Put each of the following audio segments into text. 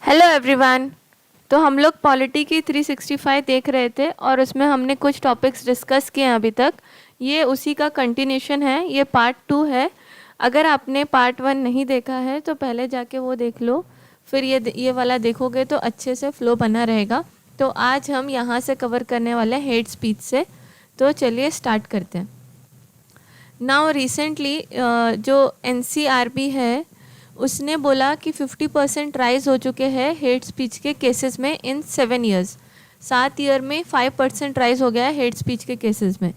Hello everyone. तो हम लोग पॉलिटी की 365 देख रहे थे और उसमें हमने कुछ टॉपिक्स डिस्कस किए हैं अभी तक। ये उसी का कंटिन्यूशन है, ये पार्ट 2 है। अगर आपने पार्ट 1 नहीं देखा है तो पहले जाके वो देख लो, फिर ये वाला देखोगे तो अच्छे से फ्लो बना रहेगा। तो आज हम यहाँ से कवर करने वाले हैं हेट स्पीच से। तो चलिए स्टार्ट करते हैं। नाउ रिसेंटली जो NCRB है उसने बोला कि 50% राइज हो चुके हैं हेट स्पीच के केसेस में इन 7 ईयर्स। 7 ईयर में 5% राइज हो गया है हेट स्पीच के केसेस में।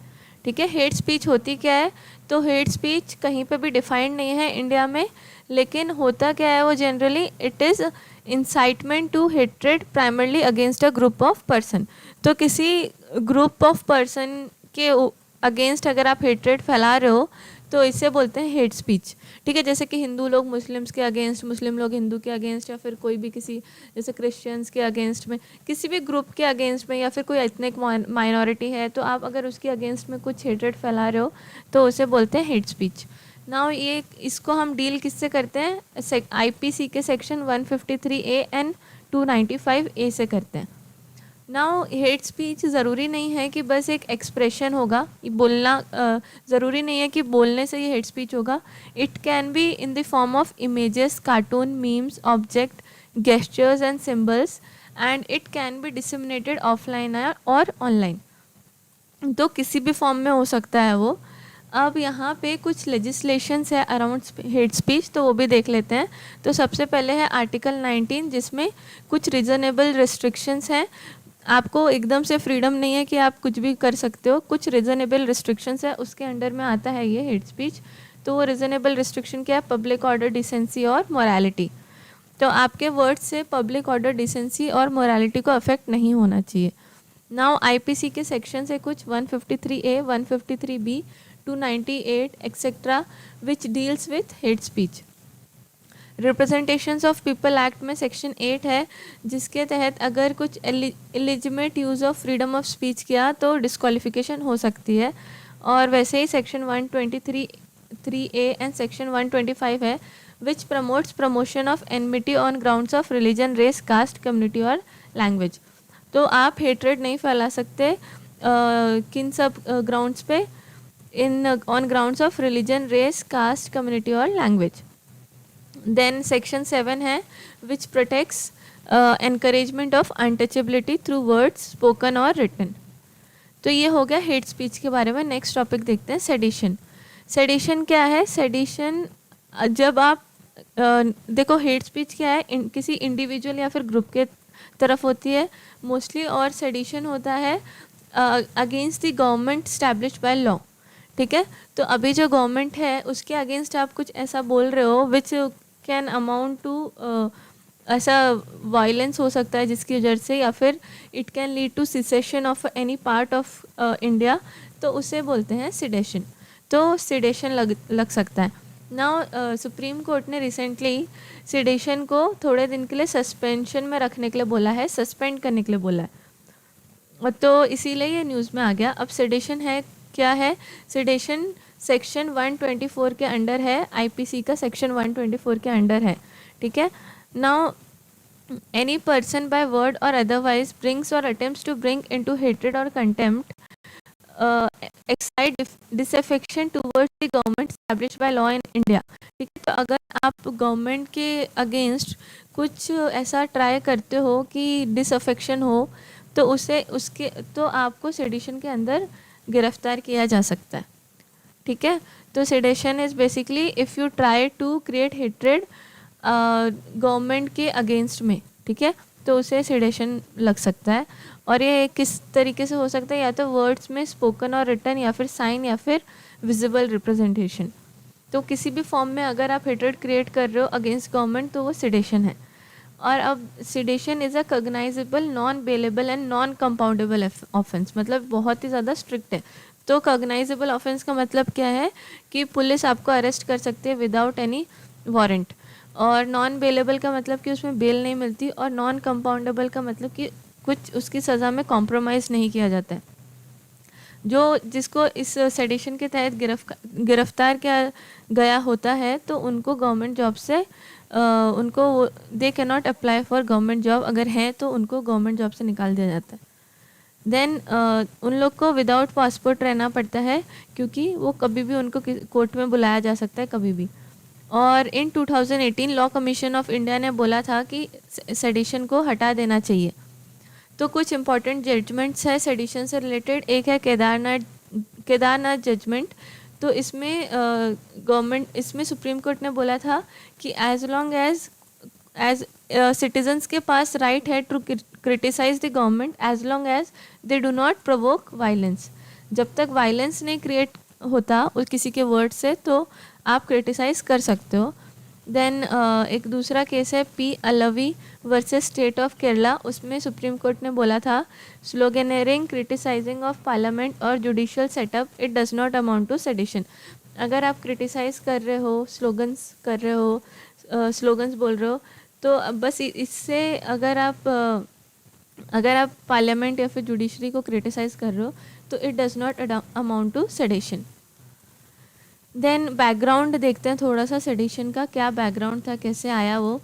ठीक है, हेट स्पीच होती क्या है? तो हेट स्पीच कहीं पे भी डिफाइंड नहीं है इंडिया में, लेकिन होता क्या है वो generally it is incitement to hatred primarily against a group of person. तो किसी ग्रुप ऑफ पर्सन के अगेंस्ट अगर आप हेट्रेड फैला रहे हो तो इसे बोलते हैं हेट स्पीच। ठीक है, जैसे कि हिंदू लोग मुस्लिम्स के अगेंस्ट, मुस्लिम लोग हिंदू के अगेंस्ट, या फिर कोई भी किसी जैसे क्रिश्चियंस के अगेंस्ट में, किसी भी ग्रुप के अगेंस्ट में, या फिर कोई एथनिक माइनॉरिटी है तो आप अगर उसके अगेंस्ट में कुछ हेट्रेड फैला रहे हो तो उसे बोलते हैं हेट स्पीच। नाउ ये इसको हम डील किससे करते हैं? IPC के सेक्शन 153A एंड 295A से करते हैं। नाउ हेट स्पीच ज़रूरी नहीं है कि बस एक एक्सप्रेशन होगा, ये बोलना ज़रूरी नहीं है कि बोलने से ये हेट स्पीच होगा। It can be in the form of images, cartoon, memes, object, gestures and symbols, and it can be disseminated offline और ऑनलाइन। तो किसी भी फॉर्म में हो सकता है वो। अब यहाँ पे कुछ लेजिस्लेशंस है अराउंड हेट स्पीच, तो वो भी देख लेते हैं। तो सबसे पहले है आर्टिकल 19, जिसमें कुछ रीज़नेबल रिस्ट्रिक्शंस हैं। आपको एकदम से फ्रीडम नहीं है कि आप कुछ भी कर सकते हो, कुछ रीज़नेबल रिस्ट्रिक्शंस है, उसके अंडर में आता है ये हेट स्पीच। तो वो रीज़नेबल रिस्ट्रिक्शन क्या है? पब्लिक ऑर्डर, डिसेंसी और मोरालिटी। तो आपके वर्ड से पब्लिक ऑर्डर, डिसेंसी और मोरालिटी को अफेक्ट नहीं होना चाहिए। नाउ IPC के सेक्शन से कुछ 153A, 153B, 298 etcetera which deals with hate speech. Representations of people act में सेक्शन 8 है, जिसके तहत अगर कुछ illegitimate use of freedom of speech किया तो डिस्क्वालिफिकेशन हो सकती है। और वैसे ही सेक्शन 123A एंड सेक्शन 125 है, which promotes promotion of enmity on grounds of religion, race, caste, community or language. तो आप हेट्रेड नहीं फैला सकते किन सब ग्राउंड्स पे? In on grounds of religion, race, caste, community or language. Then section 7 है, which protects encouragement of untouchability through words spoken or written. तो ये हो गया हेट स्पीच के बारे में। नेक्स्ट टॉपिक देखते हैं, सेडिशन। सेडिशन क्या है? सेडिशन जब आप देखो हेट स्पीच क्या है, किसी इंडिविजुअल या फिर ग्रुप के तरफ होती है मोस्टली, और सेडिशन होता है against the government established by law. ठीक है, तो अभी जो गवर्नमेंट है उसके अगेंस्ट आप कुछ ऐसा बोल रहे हो विच कैन अमाउंट टू ऐसा वायलेंस हो सकता है जिसकी वजह से, या फिर it can lead to secession of any part of India, तो उसे बोलते हैं सिडेशन। तो सिडेशन लग सकता है। नाउ सुप्रीम कोर्ट ने रिसेंटली सिडेशन को थोड़े दिन के लिए सस्पेंशन में रखने के लिए बोला है, सस्पेंड करने के लिए बोला है, तो इसीलिए ये न्यूज़ में आ गया। अब सिडेशन है क्या है? सिडेशन सेक्शन 124 के अंडर है, IPC का सेक्शन 124 के अंडर है। ठीक है, now any person by word और अदरवाइज ब्रिंग्स और attempts to bring into hatred और contempt excite disaffection towards the government established by law in India. ठीक है, तो अगर आप गवर्नमेंट के अगेंस्ट कुछ ऐसा ट्राई करते हो कि डिसअफेक्शन हो, तो तो आपको सेडिशन के अंदर गिरफ्तार किया जा सकता है। ठीक है, तो sedition is basically if you try to create hatred government के अगेंस्ट में। ठीक है, तो उसे सेडिशन लग सकता है। और ये किस तरीके से हो सकता है? या तो वर्ड्स में, स्पोकन और रिटन, या फिर साइन, या फिर विजिबल रिप्रेजेंटेशन। तो किसी भी फॉर्म में अगर आप हेट्रेड क्रिएट कर रहे हो अगेंस्ट गवर्नमेंट तो वो सेडिशन है। और अब sedation is a cognisable, non bailable and non compoundable offence, मतलब बहुत ही ज़्यादा स्ट्रिक्ट है। तो कॉग्नाइजेबल ऑफेंस का मतलब क्या है कि पुलिस आपको अरेस्ट कर सकती है विदाउट एनी वारंट। और नॉन बेलेबल का मतलब कि उसमें बेल नहीं मिलती, और नॉन कंपाउंडेबल का मतलब कि कुछ उसकी सज़ा में कॉम्प्रोमाइज़ नहीं किया जाता है। जो जिसको इस सेडिशन के तहत गिरफ्तार किया गया होता है तो उनको गवर्नमेंट जॉब से उनको they can not apply for government job, अगर हैं तो उनको गवर्नमेंट जॉब से निकाल दिया जाता है। देन उन लोग को विदाउट पासपोर्ट रहना पड़ता है, क्योंकि वो कभी भी उनको कोर्ट में बुलाया जा सकता है कभी भी। और इन 2018 लॉ कमीशन ऑफ इंडिया ने बोला था कि सेडिशन को हटा देना चाहिए। तो कुछ इंपॉर्टेंट जजमेंट्स है सेडिशन से रिलेटेड। एक है केदारनाथ जजमेंट। तो इसमें इसमें सुप्रीम कोर्ट ने बोला था कि एज लॉन्ग एज सिटीजन्स के पास राइट है to criticise the government as long as they do not provoke violence. जब तक वायलेंस नहीं क्रिएट होता उस किसी के वर्ड से, तो आप क्रिटिसाइज़ कर सकते हो। देन एक दूसरा केस है P Alavi versus state of Kerala. उसमें सुप्रीम कोर्ट ने बोला था स्लोगेनरिंग क्रिटिसाइजिंग ऑफ पार्लियामेंट और judicial setup it does not amount to sedition. अगर आप क्रिटिसाइज़ कर रहे हो, स्लोगन्स कर रहे हो, स्लोगन्स बोल रहे हो, तो बस इससे अगर आप पार्लियामेंट या फिर जुडिशरी को क्रिटिसाइज़ कर रहे हो तो it does not amount to sedition. Then background देखते हैं थोड़ा सा सेडिशन का, क्या बैकग्राउंड था, कैसे आया वो।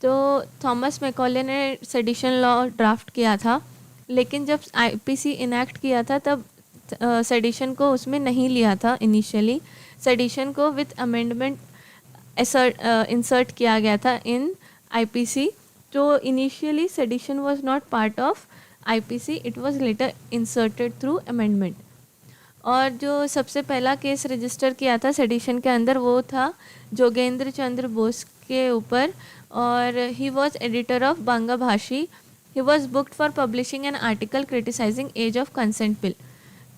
तो थॉमस मैकॉले ने सेडिशन लॉ ड्राफ्ट किया था, लेकिन जब आईपीसी इनैक्ट किया था तब सेडिशन को उसमें नहीं लिया था। इनिशियली सेडिशन को विथ अमेंडमेंट इंसर्ट किया गया था इन आईपीसी। तो initially sedition was not part of IPC, it was later inserted through amendment. और जो सबसे पहला केस रजिस्टर किया था सेडिशन के अंदर वो था जोगेंद्र चंद्र बोस के ऊपर, और he was editor of Banga Bhashi. He was booked for publishing an article criticising age of consent bill.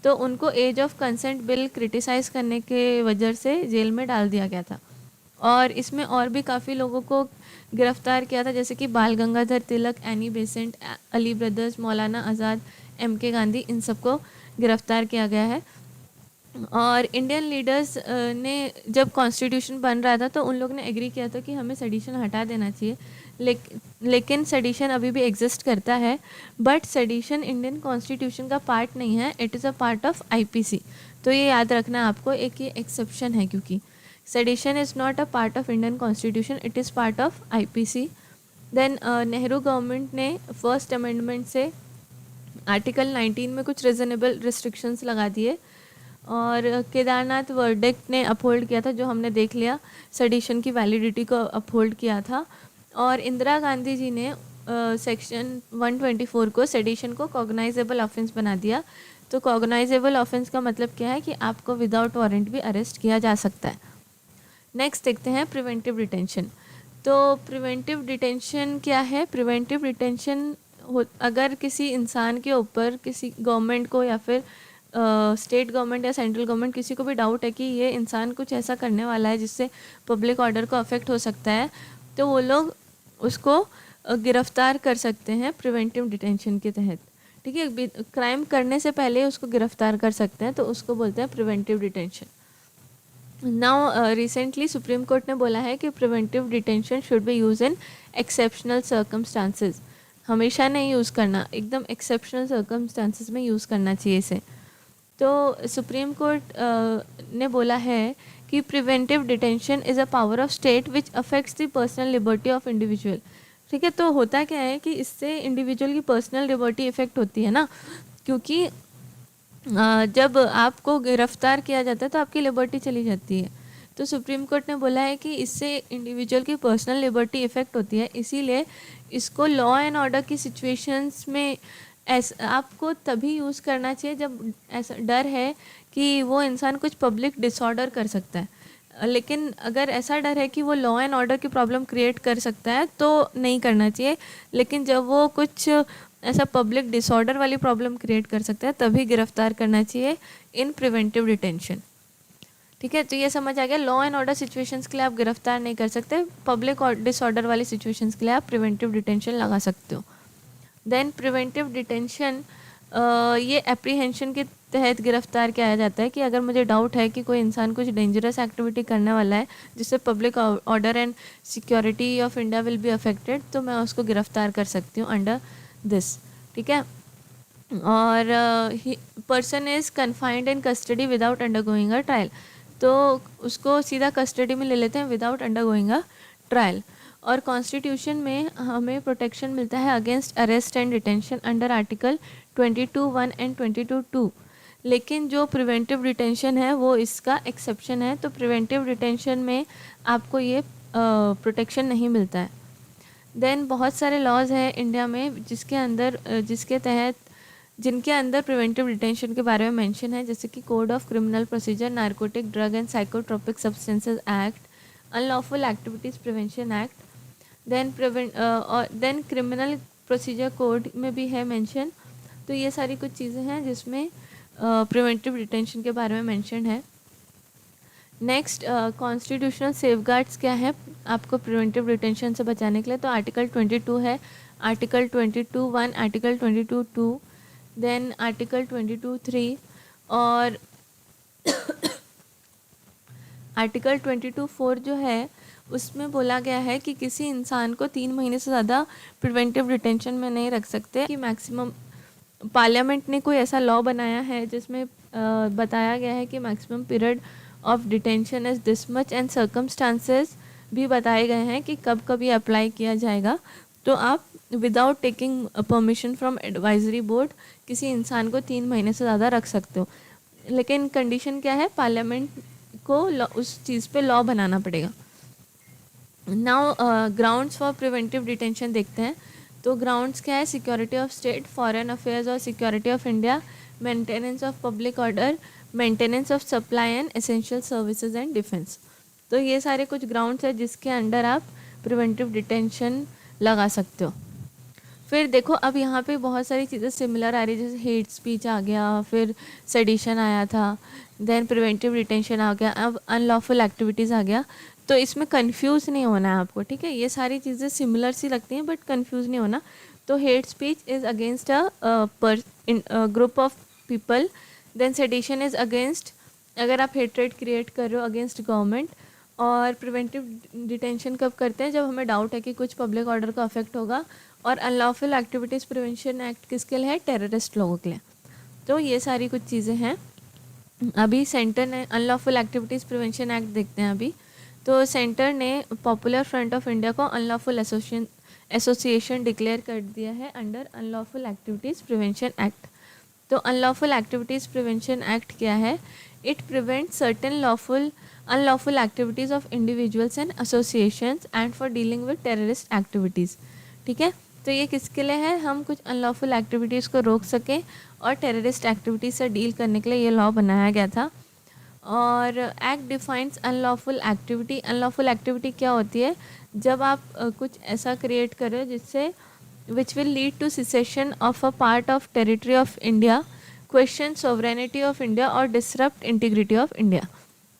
तो उनको age of consent bill criticise करने के वजह से जेल में डाल दिया गया था। और इसमें और भी काफ़ी लोगों को गिरफ्तार किया था, जैसे कि बाल Gangadhar Tilak, Annie Besant, Ali brothers, मौलाना आज़ाद, एमके गांधी, इन सबको गिरफ्तार किया गया है। और इंडियन लीडर्स ने जब कॉन्स्टिट्यूशन बन रहा था तो उन लोग ने एग्री किया था कि हमें सेडिशन हटा देना चाहिए, लेकिन सेडिशन अभी भी एग्जिस्ट करता है, बट सेडिशन इंडियन कॉन्स्टिट्यूशन का पार्ट नहीं है, it is a part of IPC. तो ये याद रखना आपको, एक ये एक्सेप्शन है, क्योंकि sedition is not a part of Indian constitution, it is part of IPC. Then Nehru government ने फर्स्ट अमेंडमेंट से आर्टिकल 19 में कुछ रीजनेबल रिस्ट्रिक्शंस लगा दिए, और केदारनाथ वर्डिक्ट ने अपहोल्ड किया था, जो हमने देख लिया, सेडिशन की वैलिडिटी को अपहोल्ड किया था। और इंदिरा गांधी जी ने सेक्शन 124 को सेडिशन को कॉग्नाइजेबल ऑफेंस बना दिया। तो कॉग्नाइजेबल ऑफेंस का मतलब क्या है कि आपको विदाउट वारंट भी अरेस्ट किया जा सकता है। नेक्स्ट देखते हैं प्रिवेंटिव डिटेंशन। तो प्रिवेंटिव डिटेंशन क्या है? प्रिवेंटिव डिटेंशन अगर किसी इंसान के ऊपर किसी गवर्नमेंट को या फिर स्टेट गवर्नमेंट या सेंट्रल गवर्नमेंट किसी को भी डाउट है कि ये इंसान कुछ ऐसा करने वाला है जिससे पब्लिक ऑर्डर को अफेक्ट हो सकता है, तो वो लोग उसको गिरफ्तार कर सकते हैं प्रिवेंटिव डिटेंशन के तहत। ठीक है, क्राइम करने से पहले उसको गिरफ्तार कर सकते हैं, तो उसको बोलते हैं preventive detention. Now recently supreme court ने बोला है कि preventive detention should be use in exceptional circumstances. हमेशा नहीं यूज़ करना, एकदम एक्सेप्शनल सर्कमस्टांसेस में यूज़ करना चाहिए इसे। तो सुप्रीम कोर्ट ने बोला है कि preventive detention is a power of state which affects the personal liberty of individual. ठीक है, तो होता क्या है कि इससे इंडिविजुअल की पर्सनल लिबर्टी इफेक्ट होती है ना, क्योंकि जब आपको गिरफ्तार किया जाता है तो आपकी लिबर्टी चली जाती है। तो सुप्रीम कोर्ट ने बोला है कि इससे इंडिविजुअल की पर्सनल लिबर्टी इफेक्ट होती है, इसीलिए इसको लॉ एंड ऑर्डर की सिचुएशंस में आपको तभी यूज़ करना चाहिए जब ऐसा डर है कि वो इंसान कुछ पब्लिक डिसऑर्डर कर सकता है। लेकिन अगर ऐसा डर है कि वो लॉ एंड ऑर्डर की प्रॉब्लम क्रिएट कर सकता है तो नहीं करना चाहिए। लेकिन जब वो कुछ ऐसा पब्लिक डिसऑर्डर वाली प्रॉब्लम क्रिएट कर सकता है तभी गिरफ्तार करना चाहिए इन प्रिवेंटिव डिटेंशन। ठीक है, तो ये समझ आ गया, लॉ एंड ऑर्डर सिचुएशंस के लिए आप गिरफ्तार नहीं कर सकते, पब्लिक डिसऑर्डर वाली सिचुएशंस के लिए आप प्रिवेंटिव डिटेंशन लगा सकते हो। देन प्रिवेंटिव डिटेंशन ये एप्रीहेंशन के तहत गिरफ्तार किया जाता है कि अगर मुझे डाउट है कि कोई इंसान कुछ डेंजरस एक्टिविटी करने वाला है जिससे public order and security of India will be affected, तो मैं उसको गिरफ्तार कर सकती हूँ अंडर दिस। ठीक है, और person is confined in custody without undergoing a trial, तो उसको सीधा कस्टडी में ले लेते हैं विदाउट अंडरगोइंग अ ट्रायल। और कॉन्स्टिट्यूशन में हमें प्रोटेक्शन मिलता है against arrest and detention under article 22(1) and 22(2). लेकिन जो प्रिवेंटिव डिटेंशन है वो इसका एक्सेप्शन है, तो प्रिवेंटिव डिटेंशन में आपको ये प्रोटेक्शन नहीं मिलता है। देन बहुत सारे लॉज हैं इंडिया में जिसके तहत जिनके अंदर प्रिवेंटिव डिटेंशन के बारे में मेंशन है, जैसे कि code of criminal procedure, narcotic drug and psychotropic substances act, unlawful activities prevention act, then criminal procedure code में भी है मेंशन। तो ये सारी कुछ चीज़ें हैं जिसमें प्रिवेंटिव डिटेंशन के बारे में मेंशन है। नेक्स्ट, कॉन्स्टिट्यूशनल सेफगार्ड्स क्या है आपको प्रिवेंटिव डिटेंशन से बचाने के लिए, तो आर्टिकल 22 है, आर्टिकल 22(1), आर्टिकल 22(2), देन आर्टिकल 22(3) और आर्टिकल 22(4) जो है उसमें बोला गया है कि किसी इंसान को 3 महीने से ज़्यादा प्रिवेंटिव डिटेंशन में नहीं रख सकते। कि मैक्सिमम पार्लियामेंट ने कोई ऐसा लॉ बनाया है जिसमें बताया गया है कि maximum period of detention is this much and circumstances भी बताए गए हैं कि कब कब ये अप्लाई किया जाएगा। तो आप without taking permission from advisory board किसी इंसान को 3 महीने से ज़्यादा रख सकते हो, लेकिन कंडीशन क्या है, पार्लियामेंट को उस चीज़ पे लॉ बनाना पड़ेगा। Now grounds for preventive detention देखते हैं। तो ग्राउंड्स क्या है, security of state, foreign affairs और security of India, maintenance of public order, maintenance of supply and essential services and defence. तो ये सारे कुछ ग्राउंड्स है जिसके अंडर आप प्रिवेंटिव डिटेंशन लगा सकते हो। फिर देखो अब यहाँ पे बहुत सारी चीज़ें सिमिलर आ रही है, जैसे हेट स्पीच आ गया, फिर सेडिशन आया था, देन प्रिवेंटिव डिटेंशन आ गया, अब अनलॉफुल एक्टिविटीज़ आ गया। तो इसमें कंफ्यूज नहीं होना है आपको, ठीक है। ये सारी चीज़ें सिमिलर सी लगती हैं बट कंफ्यूज नहीं होना। तो hate speech is against a group of people, then sedition is against, अगर आप हेट्रेड क्रिएट कर रहे हो अगेंस्ट गवर्नमेंट। और प्रिवेंटिव डिटेंशन कब करते हैं, जब हमें डाउट है कि कुछ पब्लिक ऑर्डर का अफेक्ट होगा। और अनलॉफुल एक्टिविटीज़ प्रिवेंशन एक्ट किसके लिए है, टेररिस्ट लोगों के लिए। तो ये सारी कुछ चीज़ें हैं। अभी सेंटर ने अनलॉफुल एक्टिविटीज़ प्रिवेंशन एक्ट देखते हैं अभी। तो सेंटर ने पॉपुलर फ्रंट ऑफ इंडिया को अनलॉफुल एसोसिएशन डिक्लेयर कर दिया है under unlawful activities prevention act. तो अनलॉफुल एक्टिविटीज़ प्रिवेंशन एक्ट क्या है, it prevent certain unlawful activities of individuals and associations and for dealing with terrorist activities, ठीक है। तो ये किसके लिए है, हम कुछ अनलॉफुल एक्टिविटीज़ को रोक सकें और टेररिस्ट एक्टिविटीज़ से डील करने के लिए ये लॉ बनाया गया था। और act defines unlawful activity. Unlawful activity क्या होती है, जब आप कुछ ऐसा क्रिएट करो जिससे which will lead to secession of a part of territory of India, question sovereignty of India और डिसरप्ट इंटीग्रिटी ऑफ इंडिया।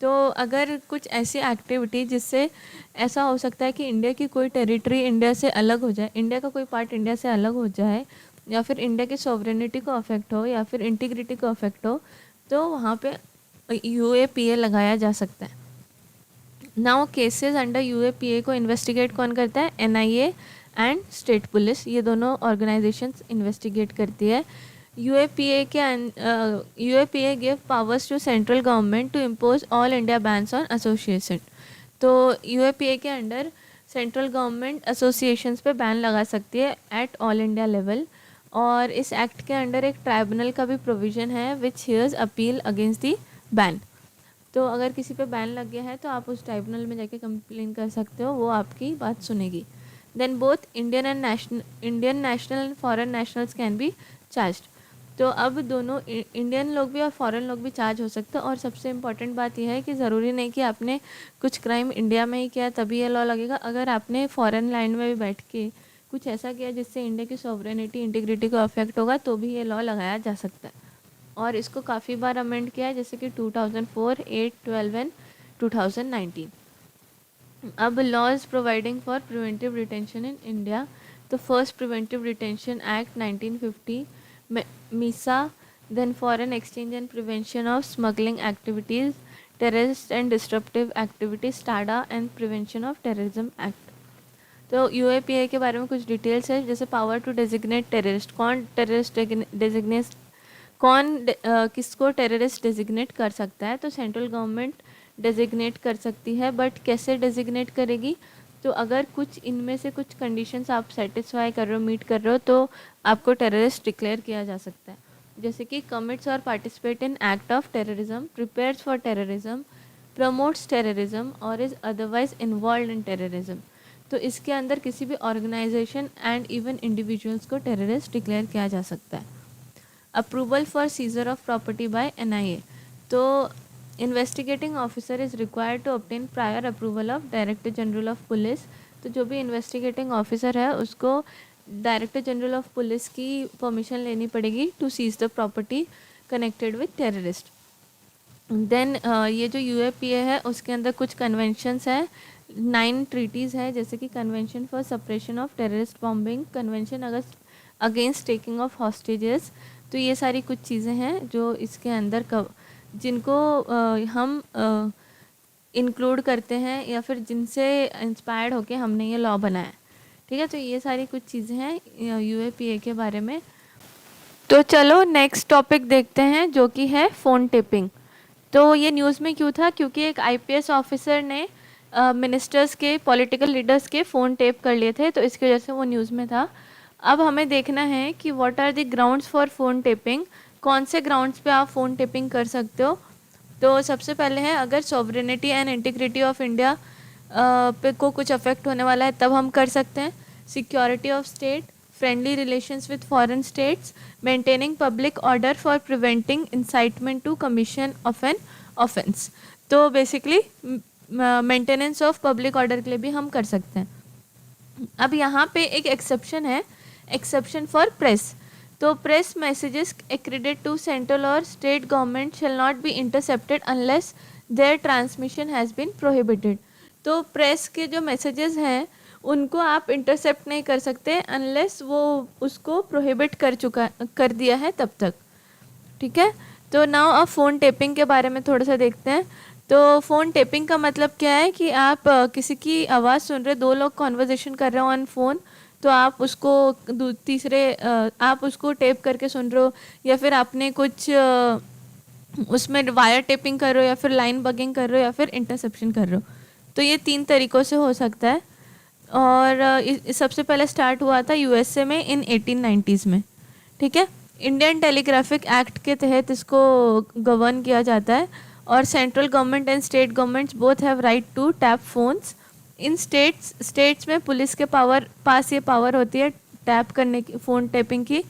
तो अगर कुछ ऐसी एक्टिविटी जिससे ऐसा हो सकता है कि इंडिया की कोई टेरिटरी इंडिया से अलग हो जाए, इंडिया का कोई पार्ट इंडिया से अलग हो जाए, या फिर इंडिया की सोवरेनिटी को अफेक्ट हो, या फिर इंटीग्रिटी को अफेक्ट हो, तो वहाँ पे UAPA लगाया जा सकता है। नाउ केसेस अंडर UAPA को इन्वेस्टिगेट कौन करता है, NIA एंड स्टेट पुलिस, ये दोनों ऑर्गेनाइजेशंस इन्वेस्टिगेट करती है। UAPA give powers to central government to impose all India bans on association. तो UAPA के अंडर सेंट्रल गवर्नमेंट एसोसिएशंस पे बैन लगा सकती है एट ऑल इंडिया लेवल। और इस एक्ट के अंडर एक ट्राइब्यूनल का भी प्रोविज़न है which hears appeal against the ban. तो अगर किसी पे बैन लग गया है तो आप उस ट्राइब्यूनल में जाके कंप्लेन कर सकते हो, वो आपकी बात सुनेगी। Then both Indian national and foreign nationals can be charged. तो अब दोनों इंडियन लोग भी और फॉरेन लोग भी चार्ज हो सकते हैं। और सबसे इम्पॉर्टेंट बात यह है कि ज़रूरी नहीं कि आपने कुछ क्राइम इंडिया में ही किया तभी ये लॉ लगेगा। अगर आपने फॉरेन लैंड में भी बैठ के कुछ ऐसा किया जिससे इंडिया की सॉवरेनिटी इंटीग्रिटी को अफेक्ट होगा तो भी ये लॉ लगाया जा सकता है। और इसको काफ़ी बार अमेंड किया है, जैसे कि 2004, 8, 12 एंड 2019। अब laws providing for preventive detention in India. तो first preventive detention act 1950, MISA, then foreign exchange and prevention of smuggling activities, terrorist and disruptive activities, TADA and prevention of terrorism act। तो UAPA के बारे में कुछ details है, जैसे power to designate terrorist, कौन terrorist designate किसको terrorist designate कर सकता है, तो सेंट्रल गवर्नमेंट डेजिग्नेट कर सकती है। बट कैसे डेजिग्नेट करेगी, तो अगर कुछ इनमें से कुछ कंडीशंस आप सेटिस्फाई कर रहे हो, मीट कर रहे हो, तो आपको टेररिस्ट डिक्लेयर किया जा सकता है। जैसे कि कमिट्स और participate in act of terrorism, prepares for terrorism, promotes terrorism और is otherwise involve in terrorism. तो इसके अंदर किसी भी ऑर्गेनाइजेशन एंड इवन इंडिविजुअल्स को टेररिस्ट डिक्लेयर किया जा सकता है। Approval for seizure of property by NIA, तो investigating officer is required to obtain prior approval of director general of police. तो जो भी इन्वेस्टिगेटिंग ऑफिसर है उसको डायरेक्टर जनरल ऑफ पुलिस की परमिशन लेनी पड़ेगी to seize the property connected with terrorist. Then ये जो यूएपीए है उसके अंदर कुछ कन्वेंशंस है, 9 ट्रीटीज़ है, जैसे कि convention for suppression of terrorist bombing, convention against taking of hostages. तो ये सारी कुछ चीज़ें हैं जो इसके अंदर जिनको हम इंक्लूड करते हैं या फिर जिनसे इंस्पायर्ड होके हमने ये लॉ बनाया। ठीक है, तो ये सारी कुछ चीज़ें हैं यूएपीए के बारे में। तो चलो नेक्स्ट टॉपिक देखते हैं जो कि है फ़ोन टेपिंग। तो ये न्यूज़ में क्यों था? क्योंकि एक आईपीएस ऑफिसर ने मिनिस्टर्स के, पॉलिटिकल लीडर्स के फ़ोन टेप कर लिए थे, तो इसकी वजह से वो न्यूज़ में था। अब हमें देखना है कि what are the grounds for phone tapping, कौन से ग्राउंड्स पे आप फ़ोन टेपिंग कर सकते हो। तो सबसे पहले है, अगर sovereignty and integrity of India पे को कुछ अफेक्ट होने वाला है तब हम कर सकते हैं। Security of state, friendly relations with foreign states, maintaining public order for preventing incitement to commission of an offence. तो basically maintenance of public order के लिए भी हम कर सकते हैं। अब यहाँ पे एक एक्सेप्शन है, एक्सेप्शन फॉर प्रेस। तो press messages accredit to central और state government shall not be intercepted unless their transmission has been prohibited. तो प्रेस के जो मैसेजेस हैं उनको आप इंटरसेप्ट नहीं कर सकते अनलेस वो उसको प्रोहिबिट कर दिया है तब तक। ठीक है, तो नाउ अब फ़ोन टेपिंग के बारे में थोड़ा सा देखते हैं। तो फ़ोन टेपिंग का मतलब क्या है कि आप किसी की आवाज़ सुन रहे, 2 लोग कॉन्वर्जेशन कर रहे हो ऑन फ़ोन, तो आप उसको आप उसको टेप करके सुन रहे हो, या फिर आपने कुछ उसमें वायर टेपिंग कर रहे हो, या फिर लाइन बगिंग कर रहे हो, या फिर इंटरसेप्शन कर रहे हो। तो ये 3 तरीक़ों से हो सकता है। और सबसे पहले स्टार्ट हुआ था यूएसए में इन 1890s में। ठीक है, इंडियन टेलीग्राफिक एक्ट के तहत इसको गवर्न किया जाता है, और central government and state governments both have right to tap phones. इन स्टेट्स में पुलिस के पास ये पावर होती है टैप करने की, फ़ोन टैपिंग की।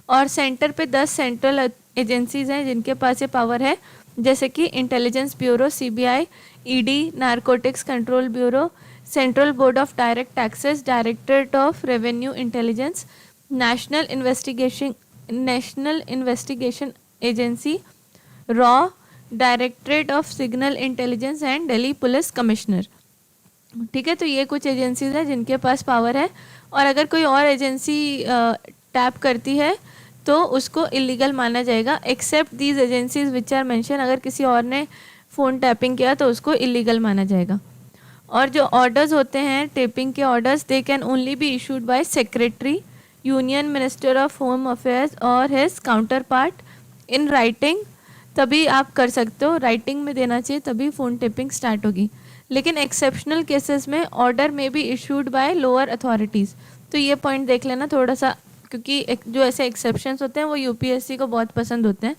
और सेंटर पे 10 सेंट्रल एजेंसीज हैं जिनके पास ये पावर है, जैसे कि intelligence bureau CBI, ED, narcotics control bureau, central board of direct taxes, directorate of revenue intelligence, national investigation agency, raw, directorate of signal intelligence and Delhi police commissioner. ठीक है, तो ये कुछ एजेंसीज हैं जिनके पास पावर है, और अगर कोई और एजेंसी टैप करती है तो उसको इलीगल माना जाएगा, except these agencies which are mention. अगर किसी और ने फ़ोन टैपिंग किया तो उसको इलीगल माना जाएगा। और जो ऑर्डर्स होते हैं टेपिंग के orders, they can only be issued by secretary, union minister of home affairs और his counterpart in writing. तभी आप कर सकते हो, राइटिंग में देना चाहिए, तभी फ़ोन टेपिंग स्टार्ट होगी। लेकिन एक्सेप्शनल केसेस में ऑर्डर में B issued by lower authorities. तो ये पॉइंट देख लेना थोड़ा सा, क्योंकि जो ऐसे एक्सेप्शंस होते हैं वो यूपीएससी को बहुत पसंद होते हैं।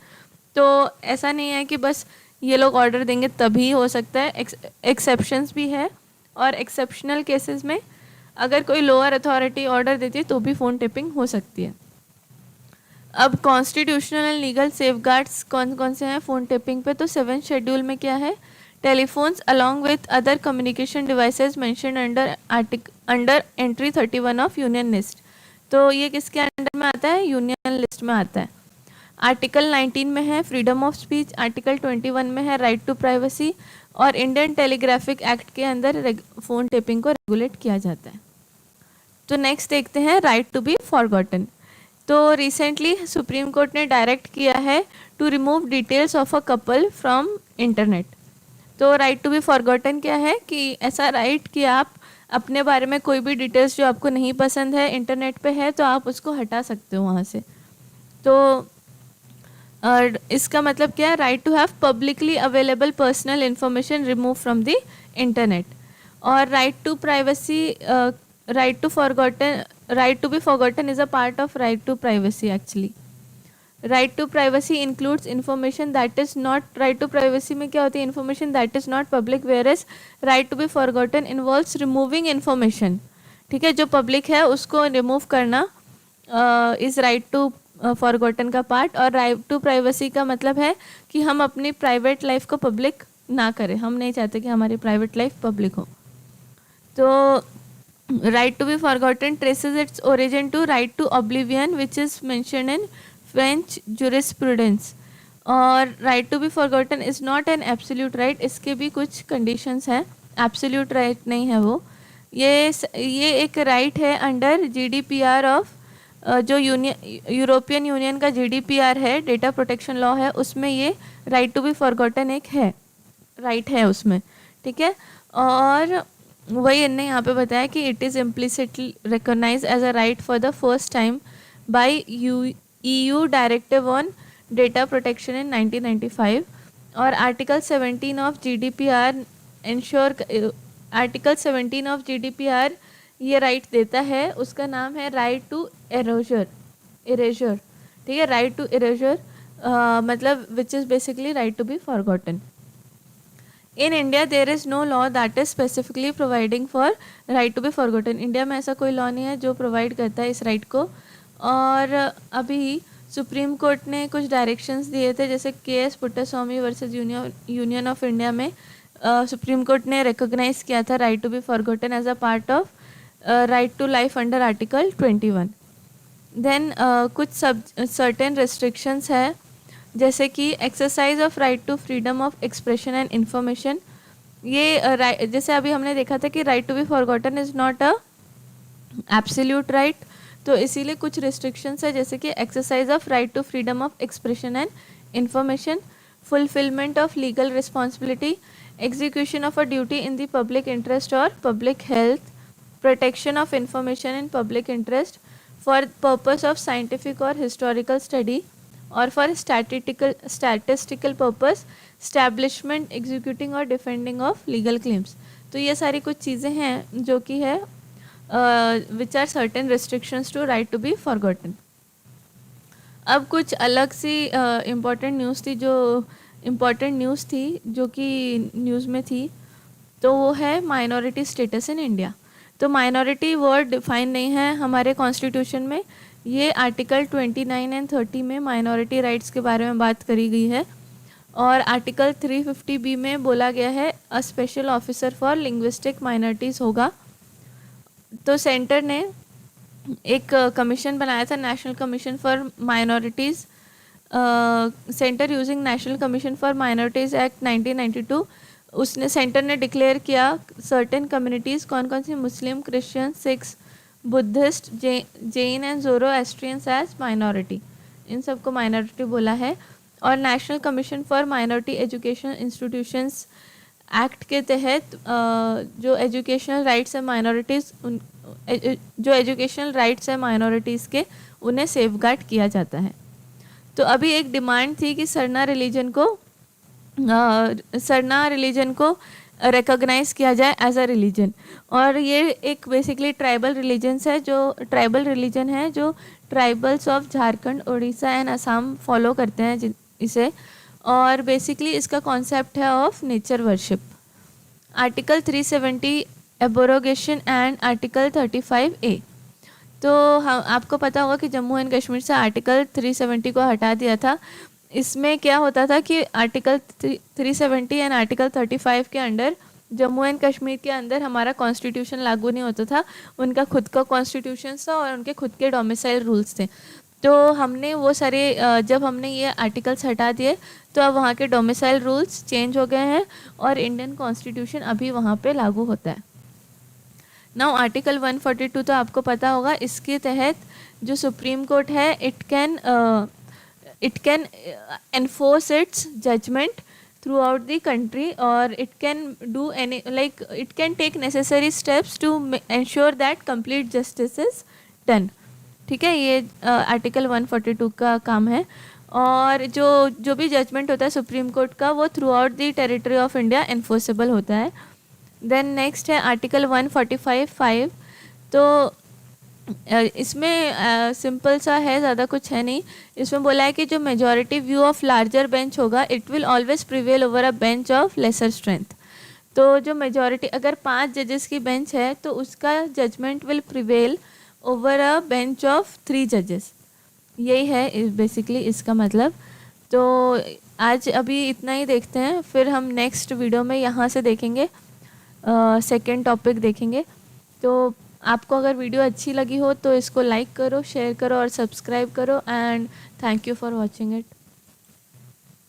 तो ऐसा नहीं है कि बस ये लोग ऑर्डर देंगे तभी हो सकता है, एक्सेप्शंस भी है। और एक्सेप्शनल केसेस में अगर कोई लोअर अथॉरिटी ऑर्डर देती है तो भी फ़ोन टेपिंग हो सकती है। अब कॉन्स्टिट्यूशनल एंड लीगल सेफगार्ड्स कौन कौन से हैं फ़ोन टेपिंग पे? तो 7th शेड्यूल में क्या है? Telephones along with other communication devices mention under entry 31 of union list. तो ये किसके अंडर में आता है? यूनियन लिस्ट में आता है। आर्टिकल 19 में है फ्रीडम ऑफ स्पीच, आर्टिकल 21 में है राइट टू प्राइवेसी, और इंडियन टेलीग्राफिक एक्ट के अंदर फ़ोन टेपिंग को रेगुलेट किया जाता है। तो नेक्स्ट देखते हैं राइट टू बी फॉरगॉटन। तो रिसेंटली सुप्रीम कोर्ट ने डायरेक्ट किया है to remove details of a couple from internet. तो राइट टू बी फॉरगॉटन क्या है कि ऐसा राइट कि आप अपने बारे में कोई भी डिटेल्स जो आपको नहीं पसंद है इंटरनेट पे है तो आप उसको हटा सकते हो वहाँ से। तो इसका मतलब क्या है? Right to have publicly available personal information remove from the internet. और right to be forgotten is a part of right to privacy actually. Right to privacy includes information that is not, right to privacy में क्या होती है, information that is not public, where as right to be forgotten involves removing information. ठीक है, जो public है उसको remove करना इज़ राइट टू फॉरगॉटन का पार्ट. और राइट टू प्राइवेसी का मतलब है कि हम अपनी प्राइवेट लाइफ को पब्लिक ना करें, हम नहीं चाहते कि हमारी प्राइवेट लाइफ पब्लिक हो. तो right to be forgotten traces its origin to right to oblivion which is mentioned in French jurisprudence. और right to be forgotten is not an absolute right, इसके भी कुछ कंडीशंस हैं, एब्सोल्यूट राइट नहीं है वो. ये एक राइट है अंडर जीडीपीआर ऑफ जो यूरोपियन यूनियन का जीडीपीआर है, डेटा प्रोटेक्शन लॉ है, उसमें ये राइट टू बी फॉरगॉटन एक है, राइट है उसमें. ठीक है, और वही इनने यहाँ पे बताया कि it is implicitly recognise as a right for the first time by EU directive on data protection in 1995. और article 17 of GDPR ensure, article 17 of GDPR ये राइट देता है, उसका नाम है राइट टू इरेजर. ठीक है, राइट टू इरेजर मतलब which is basically right to be forgotten. In India there is no law that is specifically providing for right to be forgotten. India में ऐसा कोई लॉ नहीं है जो प्रोवाइड करता है इस राइट को. और अभी सुप्रीम कोर्ट ने कुछ डायरेक्शंस दिए थे, जैसे K S Puttaswamy versus Union of India में सुप्रीम कोर्ट ने रिकॉग्नाइज किया था right to be forgotten as a part of right to life under article 21. Then कुछ सर्टेन रिस्ट्रिक्शंस है, जैसे कि exercise of right to freedom of expression and information. ये जैसे अभी हमने देखा था कि right to be forgotten is not a absolute right, तो इसीलिए कुछ रिस्ट्रिक्शंस है, जैसे कि exercise of right to freedom of expression and information, fulfilment of legal responsibility, execution of a duty in the public interest और public health, protection of information in public interest for purpose of scientific और historical study और for statistical purpose, establishment, executing और defending of legal claims. तो ये सारी कुछ चीज़ें हैं जो कि है which are certain restrictions to right to be forgotten. अब कुछ अलग सी इम्पॉर्टेंट न्यूज़ थी जो कि न्यूज़ में थी, तो वो है माइनॉरिटी स्टेटस इन इंडिया. तो माइनॉरिटी वर्ड डिफाइन नहीं है हमारे कॉन्स्टिट्यूशन में, ये आर्टिकल 29 एंड 30 में माइनॉरिटी राइट्स के बारे में बात करी गई है. और आर्टिकल 350B में बोला गया है a special officer for linguistic minorities होगा. तो सेंटर ने एक कमीशन बनाया था, national commission for minorities. Centre using national commission for minorities act 1992. उसने सेंटर ने डिक्लेयर किया सर्टेन कम्युनिटीज़, कौन कौन सी, Muslim, Christian, Sikhs, Buddhist, Jain and Zoroastrians as minority, इन सबको माइनॉरिटी बोला है. और national commission for minority education institutions act के तहत जो एजुकेशनल राइट्स है माइनॉरिटीज़, जो एजुकेशनल राइट्स है माइनॉरिटीज़ के, उन्हें सेफगार्ड किया जाता है. तो अभी एक डिमांड थी कि सरना रिलीजन को रिकॉग्नाइज़ किया जाए एज अ रिलीजन. और ये एक बेसिकली ट्राइबल रिलीजन है जो tribals of Jharkhand, Orissa and Assam follow करते हैं इसे. और बेसिकली इसका कॉन्सेप्ट है of nature worship. Article 370 abrogation and article 35A. तो हम आपको पता होगा कि जम्मू एंड कश्मीर से आर्टिकल 370 को हटा दिया था. इसमें क्या होता था कि आर्टिकल 370 एंड आर्टिकल 35 के अंडर जम्मू एंड कश्मीर के अंदर हमारा कॉन्स्टिट्यूशन लागू नहीं होता था, उनका खुद का कॉन्स्टिट्यूशन था और उनके खुद के डोमिसाइल रूल्स थे. तो हमने वो सारे जब हमने ये आर्टिकल्स हटा दिए तो अब वहाँ के डोमिसाइल रूल्स चेंज हो गए हैं और इंडियन कॉन्स्टिट्यूशन अभी वहाँ पे लागू होता है. नाउ आर्टिकल 142 तो आपको पता होगा, इसके तहत जो सुप्रीम कोर्ट है it can enforce its judgment throughout the country, or it can do it can take necessary steps to ensure that complete justice is done. ठीक है, ये आर्टिकल 142 का काम है. और जो भी जजमेंट होता है सुप्रीम कोर्ट का, वो throughout the territory of India enforceable होता है. देन नेक्स्ट है आर्टिकल 145(5). तो इसमें सिंपल सा है, ज़्यादा कुछ है नहीं। इसमें बोला है कि जो majority view of larger bench होगा it will always prevail over a bench of lesser strength. तो जो मेजॉरिटी, अगर 5 जजेस की बेंच है तो उसका judgement will prevail over a bench of 3 जजेस। यही है बेसिकली इसका मतलब। तो आज अभी इतना ही देखते हैं, फिर हम नेक्स्ट वीडियो में यहाँ से देखेंगे, सेकेंड टॉपिक देखेंगे। तो आपको अगर वीडियो अच्छी लगी हो तो इसको लाइक करो, शेयर करो और सब्सक्राइब करो। And thank you for watching it.